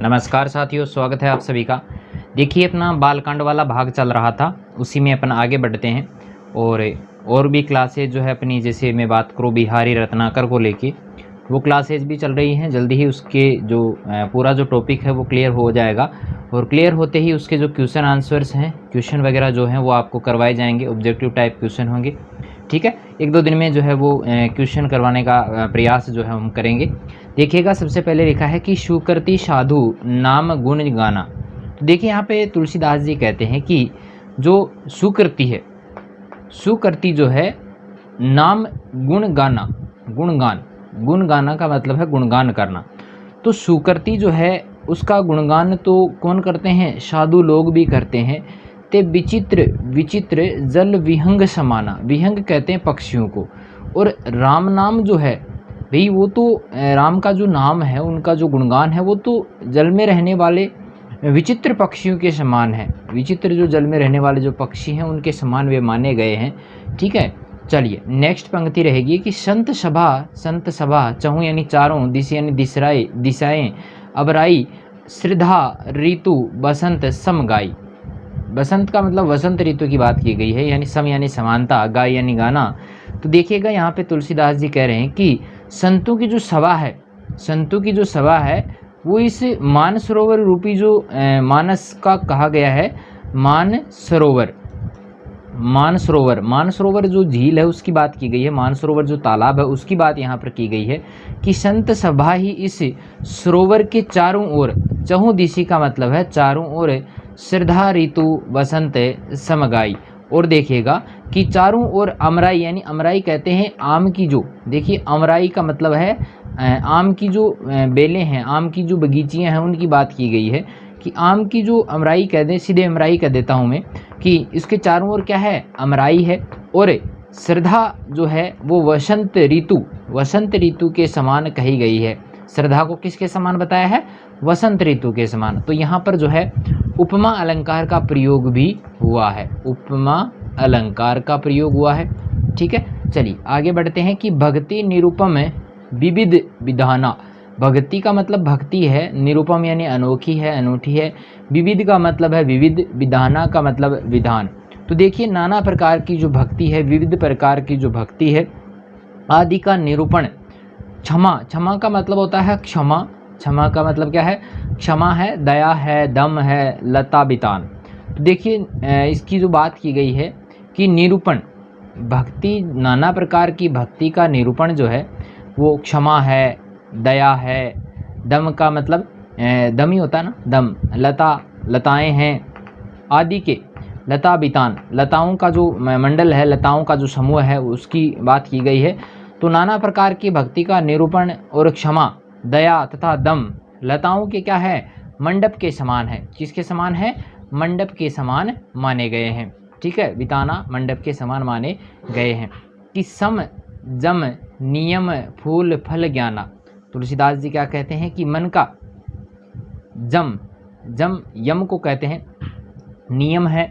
नमस्कार साथियों, स्वागत है आप सभी का। देखिए, अपना बालकांड वाला भाग चल रहा था, उसी में अपन आगे बढ़ते हैं। और भी क्लासेज जो है अपनी, जैसे मैं बात करूँ बिहारी रत्नाकर को लेके, वो क्लासेज भी चल रही हैं। जल्दी ही उसके जो पूरा जो टॉपिक है वो क्लियर हो जाएगा, और क्लियर होते ही उसके जो क्वेश्चन आंसर्स हैं, क्वेश्चन वगैरह जो हैं वो आपको करवाए जाएंगे। ऑब्जेक्टिव टाइप क्वेश्चन होंगे, ठीक है। एक दो दिन में जो है वो क्वेश्चन करवाने का प्रयास जो है हम करेंगे। देखिएगा, सबसे पहले लिखा है कि सुकृति साधु नाम गुण गाना। तो देखिए, यहाँ पे तुलसीदास जी कहते हैं कि जो सुकृति है, सुकृति जो है नाम गुण गाना, गुणगान, गुण गाना का मतलब है गुणगान करना। तो सुकृति जो है उसका गुणगान तो कौन करते हैं? साधु लोग भी करते हैं। ते विचित्र विचित्र जल विहंग समाना, विहंग कहते हैं पक्षियों को। और राम नाम जो है भाई, वो तो राम का जो नाम है, उनका जो गुणगान है, वो तो जल में रहने वाले विचित्र पक्षियों के समान है। विचित्र जो जल में रहने वाले जो पक्षी हैं उनके समान वे माने गए हैं, ठीक है। चलिए, नेक्स्ट पंक्ति रहेगी कि संत सभा चहु यानी चारों, दिशा यानी दिशाएं, अबराई, श्रद्धा, ऋतु, बसंत, सम गाई। बसंत का मतलब वसंत ऋतु की बात की गई है, यानी सम यानी समानता, गाय यानी गाना। तो देखिएगा, यहाँ पे तुलसीदास जी कह रहे हैं कि संतों की जो सभा है, संतों की जो सभा है वो इस मानसरोवर रूपी जो मानस का कहा गया है, मानसरोवर, मानसरोवर, मानसरोवर जो झील है उसकी बात की गई है, मानसरोवर जो तालाब है उसकी बात यहाँ पर की गई है कि संत सभा ही इस सरोवर के चारों ओर, चहुं दिशा का मतलब है चारों ओर, श्रद्धा, ऋतु, बसंत, समगाई। और देखिएगा कि चारों ओर अमराई, यानी अमराई कहते हैं आम की जो, देखिए अमराई का मतलब है आम की जो बेलें हैं, आम की जो बगीचियां हैं उनकी बात की गई है कि आम की जो अमराई कह दें, सीधे अमराई कह देता हूँ मैं, कि इसके चारों ओर क्या है? अमराई है। और श्रद्धा जो है वो वसंत ऋतु, वसंत ऋतु के समान कही गई है। श्रद्धा को किसके समान बताया है? वसंत ऋतु के समान। तो यहाँ पर जो है उपमा अलंकार का प्रयोग भी हुआ है, उपमा अलंकार का प्रयोग हुआ है, ठीक है। चलिए आगे बढ़ते हैं कि भक्ति निरूपम विविध विधाना। भक्ति का मतलब भक्ति है, निरूपम यानी अनोखी है, अनूठी है, विविध का मतलब है विविध, विधाना का मतलब विधान। तो देखिए, नाना प्रकार की जो भक्ति है, विविध प्रकार की जो भक्ति है, आदि का निरूपण। क्षमा, क्षमा का मतलब होता है क्षमा, क्षमा का मतलब क्या है? क्षमा है, दया है, दम है, लता बितान। तो देखिए, इसकी जो बात की गई है कि निरूपण, भक्ति, नाना प्रकार की भक्ति का निरूपण जो है वो क्षमा है, दया है, दम का मतलब दम ही होता है ना, दम, लता, लताएं हैं, आदि के, लता बितान, लताओं का जो मंडल है, लताओं का जो समूह है उसकी बात की गई है। तो नाना प्रकार की भक्ति का निरूपण और क्षमा, दया तथा दम लताओं के क्या है? मंडप के समान है। किसके समान है? मंडप के समान माने गए हैं, ठीक है। बिताना मंडप के समान माने गए हैं। कि सम जम नियम फूल फल ज्ञाना। तुलसीदास जी क्या कहते हैं कि मन का जम, जम यम को कहते हैं, नियम है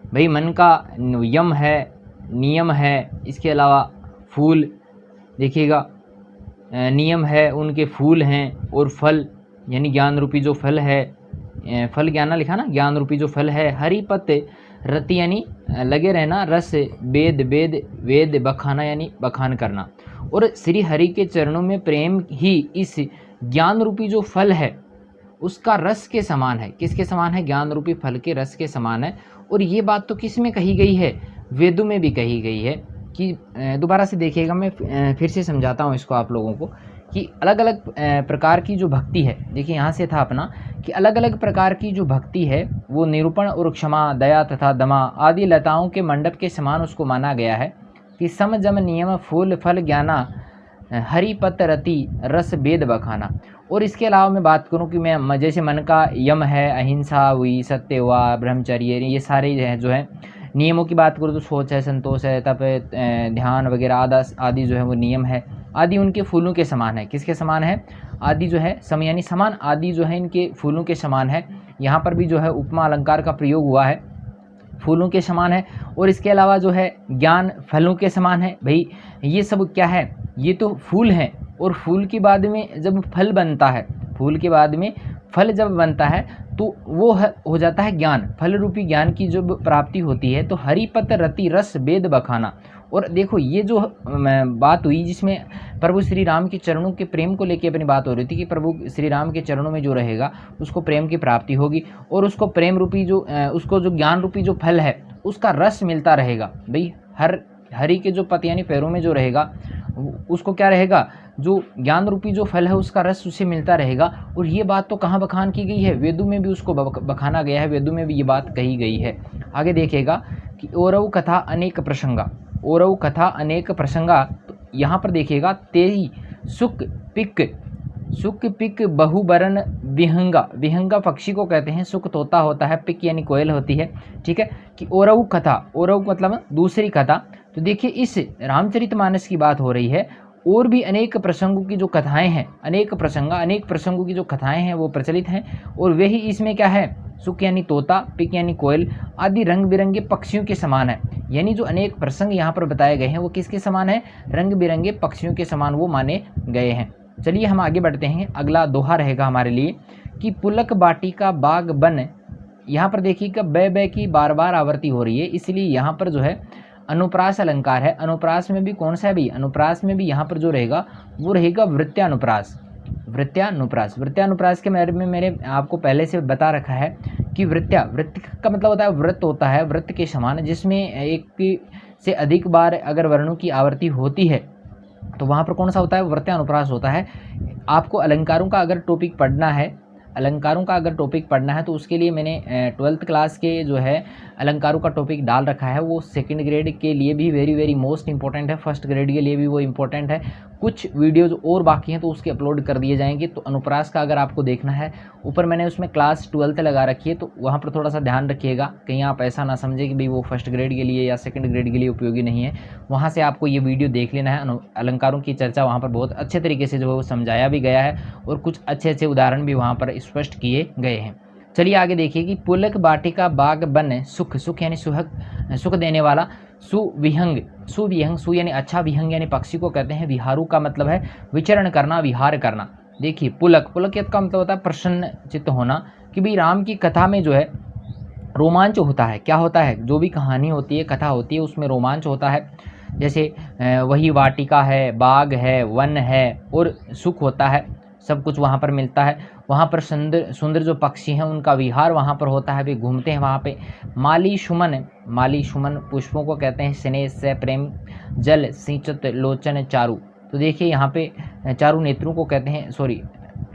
भाई, मन का यम है, नियम है। इसके अलावा फूल, देखिएगा नियम है, उनके फूल हैं, और फल यानी ज्ञान रूपी जो फल है, फल ज्ञाना लिखा ना, ज्ञान रूपी जो फल है। हरि पत रति यानी लगे रहना, रस, वेद वेद वेद, बखाना यानी बखान करना। और श्री हरि के चरणों में प्रेम ही इस ज्ञान रूपी जो फल है उसका रस के समान है। किसके समान है? ज्ञान रूपी फल के रस के समान है। और ये बात तो किस में कही गई है? वेदों में भी कही गई है। कि दोबारा से देखिएगा, मैं फिर से समझाता हूँ इसको आप लोगों को कि अलग अलग प्रकार की जो भक्ति है, देखिए यहाँ से था अपना कि अलग अलग प्रकार की जो भक्ति है वो निरूपण और क्षमा, दया तथा दमा आदि लताओं के मंडप के समान उसको माना गया है। कि सम जम नियम फूल फल ज्ञाना, हरि पत रति रस वेद बखाना। और इसके अलावा मैं बात करूं कि मैं जैसे मन का यम है, अहिंसा हुई, सत्य हुआ, ब्रह्मचर्य, ये सारे जो है नियमों की बात करूँ तो सोच है, संतोष है, तप, ध्यान वगैरह आदि जो है वो नियम है। आदि उनके फूलों के समान है। किसके समान है? आदि जो है सम यानी समान, आदि जो है इनके फूलों के समान है। यहाँ पर भी जो है उपमा अलंकार का प्रयोग हुआ है, फूलों के समान है। और इसके अलावा जो है ज्ञान फलों के समान है। भाई ये सब क्या है? ये तो फूल हैं, और फूल के बाद में जब फल बनता है, फूल के बाद में फल जब बनता है तो वो हो जाता है ज्ञान, फल रूपी ज्ञान की जब प्राप्ति होती है तो हरिपत रति रस वेद बखाना। और देखो ये जो बात हुई जिसमें प्रभु श्री राम के चरणों के प्रेम को लेकर अपनी बात हो रही थी कि प्रभु श्री राम के चरणों में जो रहेगा उसको प्रेम की प्राप्ति होगी और उसको प्रेम रूपी जो उसको जो ज्ञान रूपी जो फल है उसका रस मिलता रहेगा। भाई हरि के जो पति यानी पैरों में जो रहेगा उसको क्या रहेगा, जो ज्ञान रूपी जो फल है उसका रस उसे मिलता रहेगा। और ये बात तो कहाँ बखान की गई है, वेदों में भी उसको बखाना गया है, वेदों में भी ये बात कही गई है। आगे देखिएगा कि औरव कथा अनेक प्रसंगा, औरव कथा अनेक प्रसंगा, तो यहाँ पर देखिएगा तेई सुक पिक बहुबरन विहंगा, विहंगा पक्षी को कहते हैं, सुक तोता होता है, पिक यानी कोयल होती है, ठीक है। कि औरव कथा, औरव मतलब दूसरी कथा। तो देखिए इस रामचरितमानस की बात हो रही है, और भी अनेक प्रसंगों की जो कथाएं हैं, अनेक प्रसंगों की जो कथाएं हैं वो प्रचलित हैं। और वही इसमें क्या है, सुक यानी तोता, पिक यानी कोयल आदि रंग बिरंगे पक्षियों के समान है। यानी जो अनेक प्रसंग यहाँ पर बताए गए हैं वो किसके समान है, रंग बिरंगे पक्षियों के समान वो माने गए हैं। चलिए हम आगे बढ़ते हैं, अगला दोहा रहेगा हमारे लिए कि पुलक बाटी का बाग बन। यहाँ पर देखिएगा बै की बार बार आवृत्ति हो रही है, इसलिए यहाँ पर जो है अनुप्रास अलंकार है। अनुप्रास में भी कौन सा है भाई, अनुप्रास में भी यहाँ पर जो रहेगा वो रहेगा वृत्यानुप्रास। वृत्यानुप्रास के बारे में मैंने आपको पहले से बता रखा है कि वृत्त का मतलब होता है वृत्त होता है, वृत्त के समान, जिसमें एक से अधिक बार अगर वर्णों की आवृत्ति होती है तो वहाँ पर कौन सा होता है, वृत्यानुप्रास होता है। आपको अलंकारों का अगर टॉपिक पढ़ना है तो उसके लिए मैंने 12th क्लास के जो है अलंकारों का टॉपिक डाल रखा है। वो सेकंड ग्रेड के लिए भी वेरी मोस्ट इंपॉर्टेंट है, फर्स्ट ग्रेड के लिए भी वो इम्पोर्टेंट है। कुछ वीडियोज और बाकी हैं तो उसके अपलोड कर दिए जाएंगे। तो अनुप्रास का अगर आपको देखना है, ऊपर मैंने उसमें क्लास 12th लगा रखी है, तो वहाँ पर थोड़ा सा ध्यान रखिएगा, कहीं आप ऐसा ना समझे कि भाई वो फर्स्ट ग्रेड के लिए या सेकंड ग्रेड के लिए उपयोगी नहीं है। वहाँ से आपको ये वीडियो देख लेना है। अलंकारों की चर्चा वहाँ पर बहुत अच्छे तरीके से जो है वो समझाया भी गया है और कुछ अच्छे उदाहरण भी वहाँ पर स्पष्ट किए गए हैं। चलिए आगे देखिए कि पुलक बाटिका बाग बन, सुख यानी सुख देने वाला, सुविहंग सु यानी अच्छा, विहंग यानी पक्षी को कहते हैं। विहारू का मतलब है विचरण करना, विहार करना। देखिए पुलक का मतलब होता है प्रसन्न चित्त होना, कि भाई राम की कथा में जो है रोमांच होता है। क्या होता है, जो भी कहानी होती है, कथा होती है, उसमें रोमांच होता है। जैसे वही वाटिका है, बाग है, वन है और सुख होता है, सब कुछ वहाँ पर मिलता है। वहाँ पर सुंदर जो पक्षी हैं उनका विहार वहाँ पर होता है, वे घूमते हैं वहाँ पे। माली शुमन पुष्पों को कहते हैं। स्नेह से प्रेम जल सिंचत लोचन चारु, तो देखिए यहाँ पे चारु नेत्रों को कहते हैं,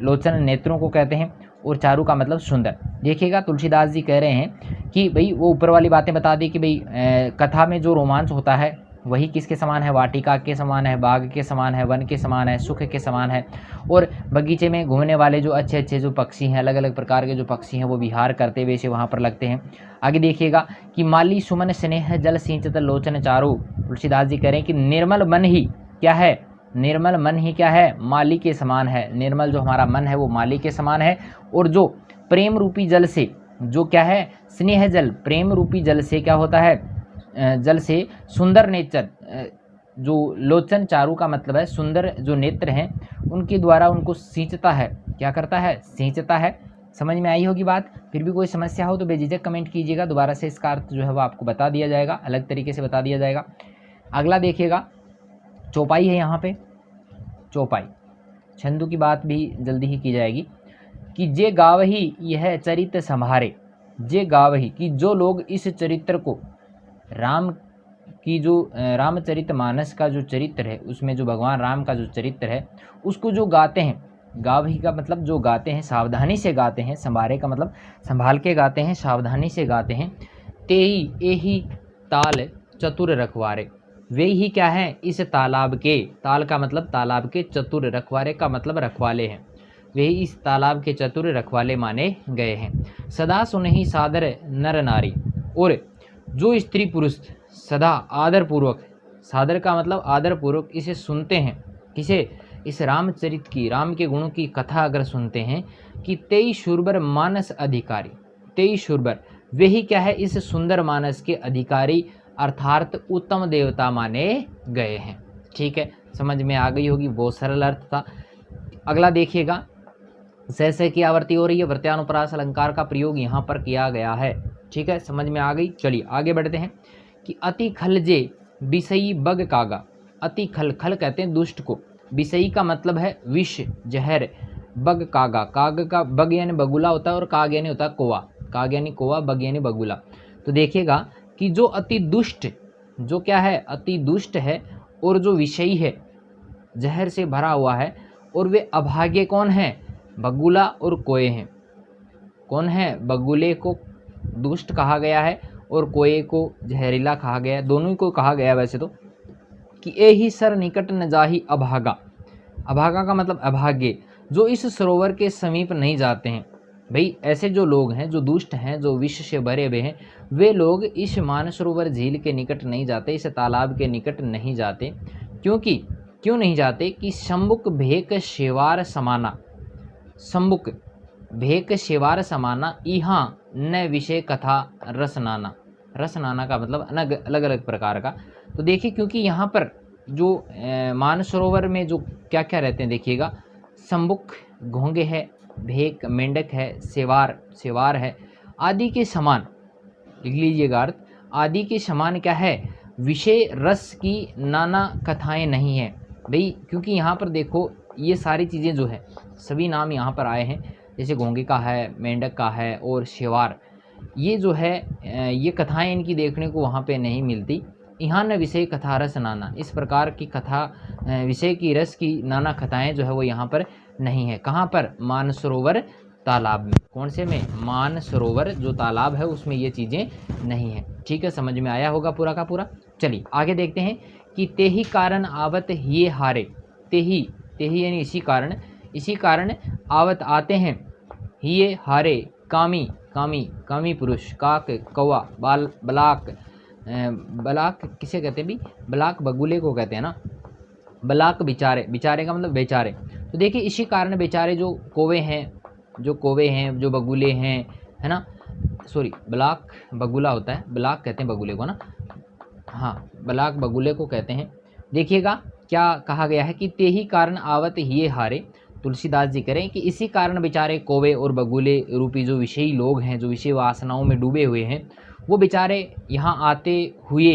लोचन नेत्रों को कहते हैं और चारु का मतलब सुंदर। देखिएगा तुलसीदास जी कह रहे हैं कि भाई वो ऊपर वाली बातें बता दी कि भाई कथा में जो रोमांच होता है वही किसके समान है, वाटिका के समान है, बाग के समान है, वन के समान है, सुख के समान है। और बगीचे में घूमने वाले जो अच्छे जो पक्षी हैं, अलग अलग प्रकार के जो पक्षी हैं वो विहार करते हुए से वहाँ पर लगते हैं। आगे देखिएगा कि माली सुमन स्नेह जल सिंचत लोचन चारु, तुलसीदास जी कह रहे हैं कि निर्मल मन ही क्या है, निर्मल मन ही क्या है, माली के समान है। निर्मल जो हमारा मन है वो माली के समान है। और जो प्रेम रूपी जल से, जो क्या है, स्नेह जल, प्रेम रूपी जल से क्या होता है, जल से सुंदर नेत्र, जो लोचन चारु का मतलब है सुंदर जो नेत्र हैं उनके द्वारा उनको सींचता है। क्या करता है, सींचता है। समझ में आई होगी बात। फिर भी कोई समस्या हो तो बेझिझक कमेंट कीजिएगा, दोबारा से इसका अर्थ जो है वो आपको बता दिया जाएगा, अलग तरीके से बता दिया जाएगा। अगला देखिएगा चौपाई है, यहाँ पे चौपाई छंदों की बात भी जल्दी ही की जाएगी कि जे गावही यह चरित्र संभारे, जे गावही कि जो लोग इस चरित्र को, राम की जो रामचरितमानस का जो चरित्र है उसमें जो भगवान राम का जो चरित्र है उसको जो गाते हैं, गावही का मतलब जो गाते हैं, सावधानी से गाते हैं, संभारे का मतलब संभाल के गाते हैं, सावधानी से गाते हैं। तेही एही ताल चतुर रखवारे, वे ही क्या है, इस तालाब के, ताल का मतलब तालाब के, चतुर रखवारे का मतलब रखवाले हैं, वे इस तालाब के चतुर रखवाले माने गए हैं। सदा सुनहि सादर नर नारी, और जो स्त्री पुरुष सदा आदर पूर्वक, सादर का मतलब आदर पूर्वक इसे सुनते हैं, किसे, इस रामचरित की, राम के गुणों की कथा अगर सुनते हैं, कि तेई शुरबर मानस अधिकारी, तेई शुरबर वे ही क्या है, इस सुंदर मानस के अधिकारी अर्थात उत्तम देवता माने गए हैं। ठीक है, समझ में आ गई होगी, बहुत सरल अर्थ था। अगला देखिएगा से की आवर्ती हो रही है, प्रत्यानुप्रास अलंकार का प्रयोग यहाँ पर किया गया है। ठीक है, समझ में आ गई। चलिए आगे बढ़ते हैं कि अति खलजे विषयी बग कागा। अति खल, खल कहते हैं दुष्ट को, विषयी का मतलब है विष जहर, बग कागा, काग का बग यानी बगुला होता है और काग यानी होता है कौवा, काग यानी कौवा, बग यानी बगुला। तो देखिएगा कि जो अति दुष्ट, जो क्या है अति दुष्ट है और जो विषयी है जहर से भरा हुआ है, और वे अभागे कौन है, बगुला और कोए हैं। कौन है, बगुले को दुष्ट कहा गया है और कोए को जहरीला कहा गया है, दोनों को कहा गया है वैसे तो, कि ए ही सर निकट न जाही अभागा। अभागा का मतलब अभागे, जो इस सरोवर के समीप नहीं जाते हैं। भाई ऐसे जो लोग हैं, जो दुष्ट हैं, जो विष से भरे हुए हैं, वे लोग इस मानसरोवर झील के निकट नहीं जाते, इस तालाब के निकट नहीं जाते। क्योंकि क्यों नहीं जाते कि शंबुक भेक शेवार समाना, शंबुक भेक शेवार समाना यहाँ न विषय कथा रसनाना। रसनाना का मतलब अलग अलग अलग प्रकार का। तो देखिए क्योंकि यहाँ पर जो मानसरोवर में जो क्या क्या रहते हैं देखिएगा, शंबुक घोंगे है, भेक मेंढक है, सेवार सेवार है, आदि के समान, लिख लीजिएगा अर्थ, आदि के समान क्या है, विषय रस की नाना कथाएं नहीं है। भाई क्योंकि यहाँ पर देखो ये सारी चीज़ें जो है सभी नाम यहाँ पर आए हैं, जैसे घोंगे का है, मेंढक का है और शेवार, ये जो है ये कथाएं इनकी देखने को वहाँ पे नहीं मिलती। यहाँ न विषय कथा रस नाना, इस प्रकार की कथा विषय की रस की नाना कथाएं जो है वो यहाँ पर नहीं है। कहाँ पर, मानसरोवर तालाब में। कौन से में, मानसरोवर जो तालाब है उसमें ये चीज़ें नहीं है। ठीक है, समझ में आया होगा पूरा का पूरा। चलिए आगे देखते हैं कि तेही कारण आवत ये हारे। तेही, तेही यानी इसी कारण आवत आते हैं, ये हारे कामी, कामी कामी पुरुष, काक कौवा, बाल बलाक, बलाक किसे कहते हैं भी, बलाक बगुले को कहते हैं ना, बलाक बिचारे, बिचारे का मतलब बेचारे। तो देखिए इसी कारण बेचारे जो कौवे हैं, जो बगुले हैं, है ना, सॉरी बलाक बगुला होता है, बलाक कहते हैं बगुले को ना, हाँ बलाक बगुले को कहते हैं। देखिएगा क्या कहा गया है कि तेही कारण आवत ये हारे, तुलसीदास जी करें कि इसी कारण बेचारे कौवे और बगुले रूपी जो विषयी लोग हैं, जो विषय वासनाओं में डूबे हुए हैं, वो बेचारे यहाँ आते हुए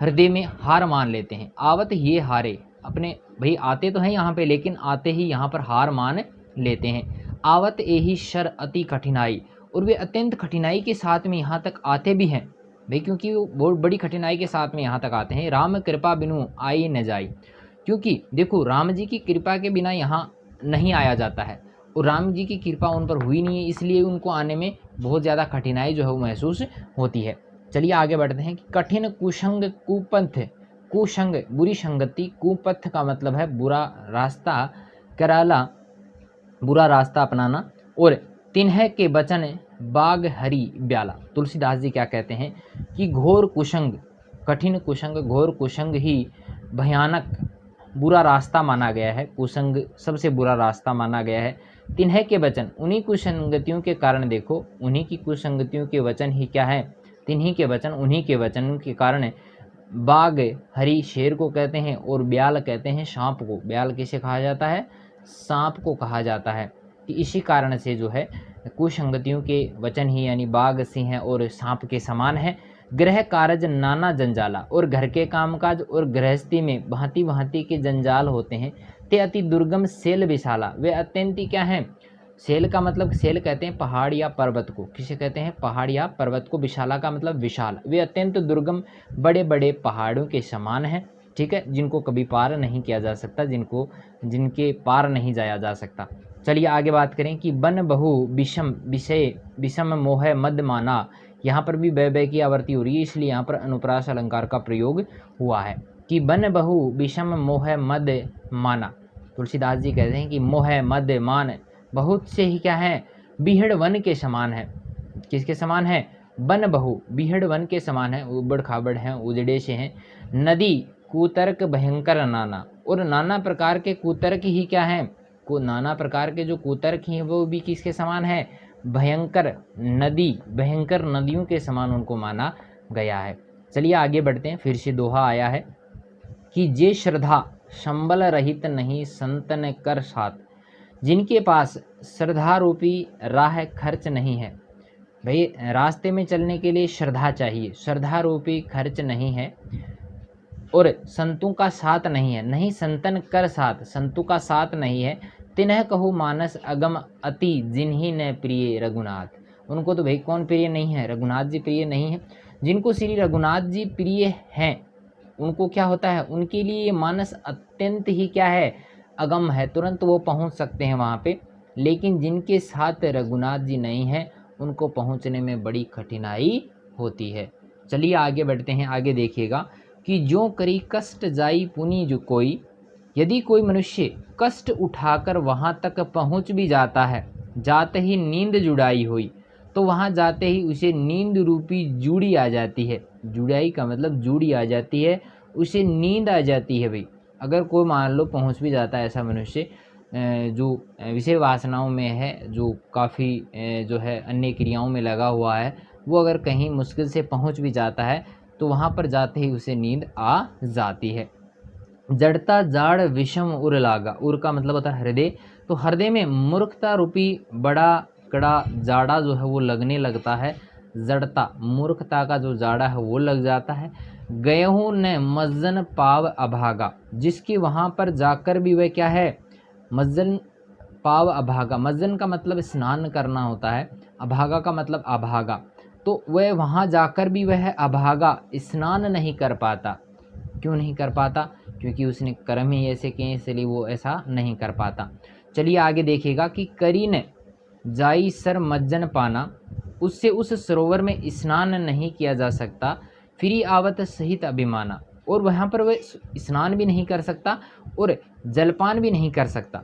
हृदय में हार मान लेते हैं। आवत ये हारे, अपने भाई आते तो हैं यहाँ पे, लेकिन आते ही यहाँ पर हार मान लेते हैं। आवत यही शर अति कठिनाई, और वे अत्यंत कठिनाई के साथ में यहाँ तक आते भी हैं भाई, क्योंकि वो बहुत बड़ी कठिनाई के साथ में यहाँ तक आते हैं। राम कृपा बिनु आई न जाई, क्योंकि देखो राम जी की कृपा के बिना यहाँ नहीं आया जाता है, और राम जी की कृपा उन पर हुई नहीं है, इसलिए उनको आने में बहुत ज़्यादा कठिनाई जो है वो महसूस होती है। चलिए आगे बढ़ते हैं कि कठिन कुसंग कुपंथ, कुसंग बुरी संगति, कुपथ का मतलब है बुरा रास्ता, कराला बुरा रास्ता अपनाना, और तिन्ह के बचन बाग हरी ब्याला। तुलसीदास जी क्या कहते हैं कि घोर कुसंग, कठिन कुसंग, घोर कुसंग ही भयानक बुरा रास्ता माना गया है, कुसंग सबसे बुरा रास्ता माना गया है। तिन्ह के वचन, उन्हीं कुसंगतियों के कारण, देखो उन्हीं की कुसंगतियों के वचन ही क्या है, तिन्हीं के वचन, उन्हीं के वचन के कारण बाघ हरी शेर को कहते हैं, और ब्याल कहते हैं सांप को। ब्याल किसे कहा जाता है, सांप को कहा जाता है। कि इसी कारण से जो है कुसंगतियों के वचन ही यानी बाघ, सिंह और सांप के समान है। गृह कारज नाना जंजाला, और घर के कामकाज और गृहस्थी में भांति भांति के जंजाल होते हैं। ते अति दुर्गम सेल विशाला, वे अत्यंत क्या हैं, सेल का मतलब, सेल कहते हैं पहाड़ या पर्वत को, किसे कहते हैं, पहाड़ या पर्वत को, विशाला का मतलब विशाल, वे अत्यंत दुर्गम बड़े बड़े पहाड़ों के समान हैं। ठीक है, जिनको कभी पार नहीं किया जा सकता, जिनके पार नहीं जाया जा सकता। चलिए आगे बात करें कि बन बहु विषम विषय विषम मोह मद माना। यहाँ पर भी बै की आवर्ती हो रही है, इसलिए यहाँ पर अनुप्रास अलंकार का प्रयोग हुआ है कि बन बहु विषम मोह मद माना। तुलसीदास जी कहते हैं कि मोह मद मान बहुत से ही क्या है, बिहड़ वन के समान है। किसके समान है, बन बहु बिहड़ वन के समान है, उबड़ खाबड़ हैं, उजड़े से हैं। नदी कुतर्क भयंकर नाना, और नाना प्रकार के कुतर्क ही क्या हैं, को नाना प्रकार के जो कुतर्क ही हैं वो भी किसके समान है, भयंकर नदी, भयंकर नदियों के समान उनको माना गया है। चलिए आगे बढ़ते हैं, फिर से दोहा आया है कि जे श्रद्धा संबल रहित नहीं संतन कर साथ। जिनके पास श्रद्धा रूपी राह खर्च नहीं है। भाई रास्ते में चलने के लिए श्रद्धा चाहिए, श्रद्धा रूपी खर्च नहीं है, और संतों का साथ नहीं है, नहीं संतन कर साथ, संतों का साथ नहीं है। तिन्ह कहु मानस अगम अति जिन्हीं न प्रिय रघुनाथ। उनको तो भाई कौन प्रिय नहीं है, रघुनाथ जी प्रिय नहीं है। जिनको श्री रघुनाथ जी प्रिय हैं उनको क्या होता है, उनके लिए ये मानस अत्यंत ही क्या है, अगम है, तुरंत वो पहुंच सकते हैं वहाँ पे। लेकिन जिनके साथ रघुनाथ जी नहीं हैं उनको पहुँचने में बड़ी कठिनाई होती है। चलिए आगे बढ़ते हैं। आगे देखिएगा कि जो करी कष्ट जाई पुनि जो कोई, यदि कोई मनुष्य कष्ट उठाकर वहाँ तक पहुँच भी जाता है, जाते ही नींद जुड़ाई हुई, तो वहाँ जाते ही उसे नींद रूपी जूड़ी आ जाती है। जुड़ाई का मतलब जूड़ी आ जाती है, उसे नींद आ जाती है। भाई अगर कोई मान लो पहुँच भी जाता है ऐसा मनुष्य जो विषय वासनाओं में है, जो काफ़ी जो है अन्य क्रियाओं में लगा हुआ है, वो अगर कहीं मुश्किल से पहुँच भी जाता है तो वहाँ पर जाते ही उसे नींद आ जाती है। जड़ता जाड़ विषम उर लागा, उर का मतलब होता है हृदय, तो हृदय में मूर्खता रूपी बड़ा कड़ा जाड़ा जो है वो लगने लगता है। जड़ता मूर्खता का जो जाड़ा है वो लग जाता है। गयहू ने मज्जन पाव अभागा, जिसकी वहाँ पर जाकर भी वह क्या है, मज्जन पाव अभागा, मज्जन का मतलब स्नान करना होता है, अभागा का मतलब अभागा, तो वह वहाँ जाकर भी वह अभागा स्नान नहीं कर पाता। क्यों नहीं कर पाता, क्योंकि उसने कर्म ही ऐसे किए इसलिए वो ऐसा नहीं कर पाता। चलिए आगे देखिएगा कि करीन जाई सर मज्जन पाना, उससे उस सरोवर में स्नान नहीं किया जा सकता। फिरी आवत सहित अभिमाना, और वहाँ पर वह स्नान भी नहीं कर सकता और जलपान भी नहीं कर सकता।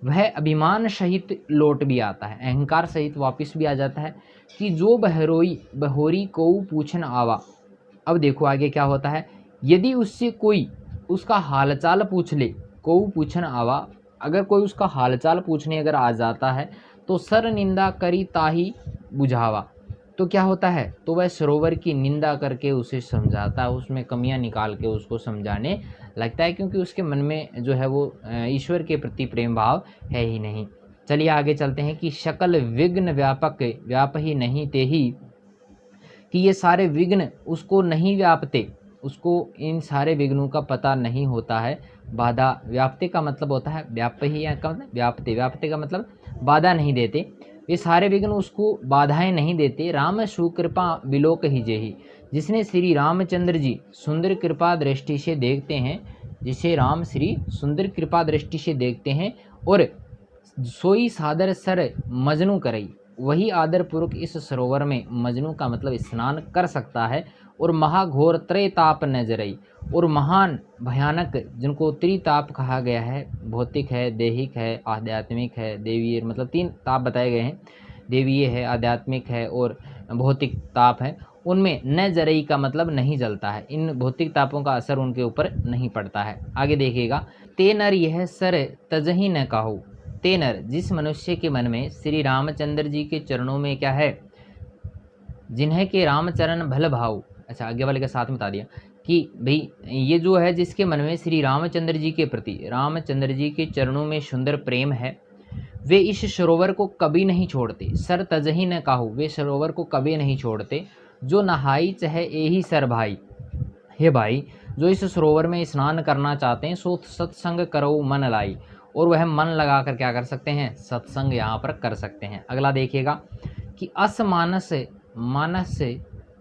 वह अभिमान सहित लौट भी आता है, अहंकार सहित वापस भी आ जाता है। कि जो बहोरी को पूछन आवा, अब देखो आगे क्या होता है, यदि उससे कोई उसका हालचाल पूछ ले, को पूछन आवा, अगर कोई उसका हालचाल पूछने अगर आ जाता है तो सर निंदा करी ताही बुझावा, तो क्या होता है, तो वह सरोवर की निंदा करके उसे समझाता है, उसमें कमियां निकाल के उसको समझाने लगता है, क्योंकि उसके मन में जो है वो ईश्वर के प्रति प्रेम भाव है ही नहीं। चलिए आगे चलते हैं कि शकल विघ्न व्यापक व्याप ही नहीं ते ही, कि ये सारे विघ्न उसको नहीं व्यापते, उसको इन सारे विघ्नों का पता नहीं होता है। बाधा, व्याप्ति का मतलब होता है व्याप ही, या का मतलब व्याप्ति, व्याप्ति का मतलब बाधा नहीं देते। ये सारे विघ्न उसको बाधाएं नहीं देते। राम सुकृपा विलोक ही जेही, जिसने श्री रामचंद्र जी सुंदर कृपा दृष्टि से देखते हैं, जिसे राम श्री सुंदर कृपा दृष्टि से देखते हैं, और सोई सादर सर मजनू करई, वही आदर पूर्वक इस सरोवर में, मजनू का मतलब स्नान कर सकता है। और महाघोर त्रिताप न जरई, और महान भयानक जिनको त्रिताप कहा गया है, भौतिक है, दैहिक है, आध्यात्मिक है, देवीय, मतलब 3 ताप बताए गए हैं, देवीय है, आध्यात्मिक है और भौतिक ताप है, उनमें न जरई का मतलब नहीं जलता है, इन भौतिक तापों का असर उनके ऊपर नहीं पड़ता है। आगे देखिएगा, ते नर यह सर तजही न काहू, ते नर जिस मनुष्य के मन में श्री रामचंद्र जी के चरणों में क्या है, जिन्हें के रामचरण भल भाव, अच्छा आगे वाले के साथ में बता दिया कि भाई ये जो है जिसके मन में श्री रामचंद्र जी के प्रति, रामचंद्र जी के चरणों में सुंदर प्रेम है, वे इस सरोवर को कभी नहीं छोड़ते। सर तजही न काहू, वे सरोवर को कभी नहीं छोड़ते। जो नहाई चाहे यही सर भाई, हे भाई जो इस सरोवर में स्नान करना चाहते हैं सो सत्संग करो मन लाई, और वह मन लगा कर क्या कर सकते हैं, सत्संग यहाँ पर कर सकते हैं। अगला देखिएगा कि असमानस मानस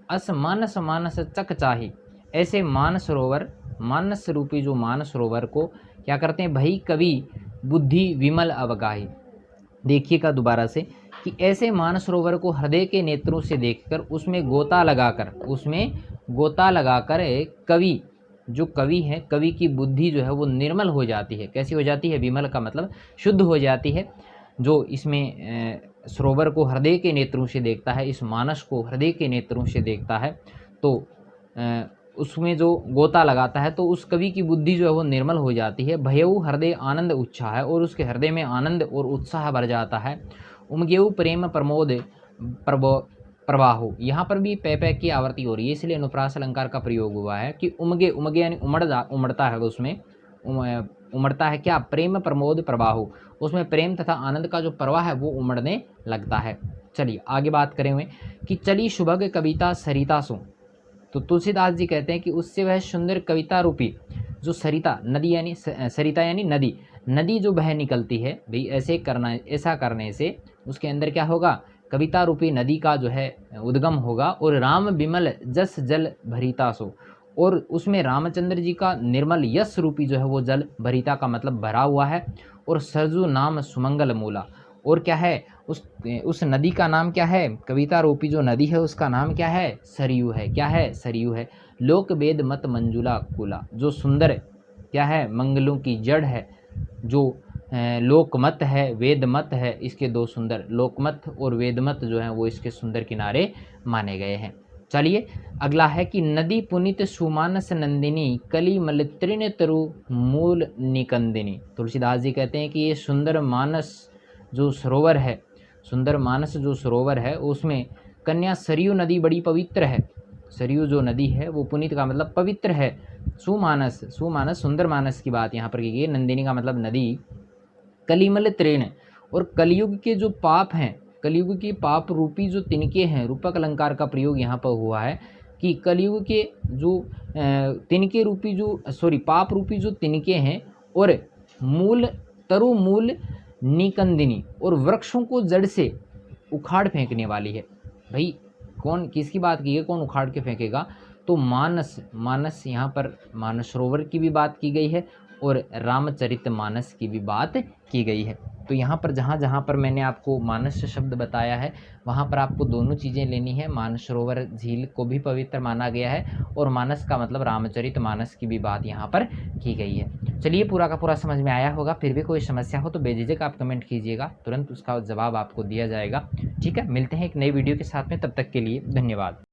असमानस मानस चक चाही, ऐसे मानसरोवर, मानस रूपी जो मानसरोवर को क्या करते हैं भाई, कवि बुद्धि विमल अवगाही। देखिएगा दोबारा से कि ऐसे मानसरोवर को हृदय के नेत्रों से देखकर उसमें गोता लगाकर कवि, जो कवि है, कवि की बुद्धि जो है वो निर्मल हो जाती है। कैसी हो जाती है, विमल का मतलब शुद्ध हो जाती है। जो इसमें सरोवर को हृदय के नेत्रों से देखता है, इस मानस को हृदय के नेत्रों से देखता है, तो उसमें जो गोता लगाता है तो उस कवि की बुद्धि जो है वो निर्मल हो जाती है। भयऊ हृदय आनंद उत्साह है, और उसके हृदय में आनंद और उत्साह भर जाता है। उमगेऊ प्रेम प्रमोद प्रवाहो, यहाँ पर भी पै की आवृत्ति हो रही है, इसलिए अनुप्रास अलंकार का प्रयोग हुआ है कि उमगे, उमगे यानी उमड़ता है उसमें, उमड़ता है क्या, प्रेम प्रमोद प्रवाहो, उसमें प्रेम तथा आनंद का जो प्रवाह है वो उमड़ने लगता है। चलिए आगे बात करें हुए कि चली शुभग कविता सरिता सो, तो तुलसीदास जी कहते हैं कि उससे वह सुंदर कविता रूपी जो सरिता नदी यानी सरिता यानी नदी, नदी जो बह निकलती है भाई, ऐसा करने से उसके अंदर क्या होगा, कविता रूपी नदी का जो है उद्गम होगा। और राम विमल जस जल भरिता सो, और उसमें रामचंद्र जी का निर्मल यश रूपी जो है वो जल, भरिता का मतलब भरा हुआ है। और सरजू नाम सुमंगल मूला, और क्या है उस नदी का नाम क्या है, कविता रूपी जो नदी है उसका नाम क्या है, सरयू है। क्या है, सरयू है। लोक वेद मत मंजुला कुला, जो सुंदर क्या है, मंगलों की जड़ है। जो लोकमत है, वेदमत है, इसके दो सुंदर, लोकमत और वेदमत जो है वो इसके सुंदर किनारे माने गए हैं। चलिए अगला है कि नदी पुनित सुमानस नंदिनी कली मलित्रिण तरु मूल निकंदिनी। तुलसीदास जी कहते हैं कि ये सुंदर मानस जो सरोवर है, सुंदर मानस जो सरोवर है उसमें कन्या सरयू नदी बड़ी पवित्र है। सरयू जो नदी है वो पुनीत का मतलब पवित्र है। सुमानस, सुमानस सुंदर मानस की बात यहाँ पर की गई। नंदिनी का मतलब नदी। कलिमल त्रेण, और कलयुग के जो पाप हैं, कलयुग के पाप रूपी जो तिनके हैं, रूपक अलंकार का प्रयोग यहाँ पर हुआ है कि कलयुग के जो तिनके रूपी जो पाप रूपी जो तिनके हैं, और मूल तरु मूल निकंदिनी, और वृक्षों को जड़ से उखाड़ फेंकने वाली है। भाई कौन, किसकी बात की है, कौन उखाड़ के फेंकेगा, तो मानस, मानस यहाँ पर मानसरोवर की भी बात की गई है और रामचरित मानस की भी बात की गई है। तो यहाँ पर जहाँ जहाँ पर मैंने आपको मानस शब्द बताया है वहाँ पर आपको दोनों चीज़ें लेनी है। मानसरोवर झील को भी पवित्र माना गया है और मानस का मतलब रामचरित मानस की भी बात यहाँ पर की गई है। चलिए पूरा का पूरा समझ में आया होगा। फिर भी कोई समस्या हो तो बेझिझक आप कमेंट कीजिएगा, तुरंत उसका जवाब आपको दिया जाएगा। ठीक है, मिलते हैं एक नई वीडियो के साथ में, तब तक के लिए धन्यवाद।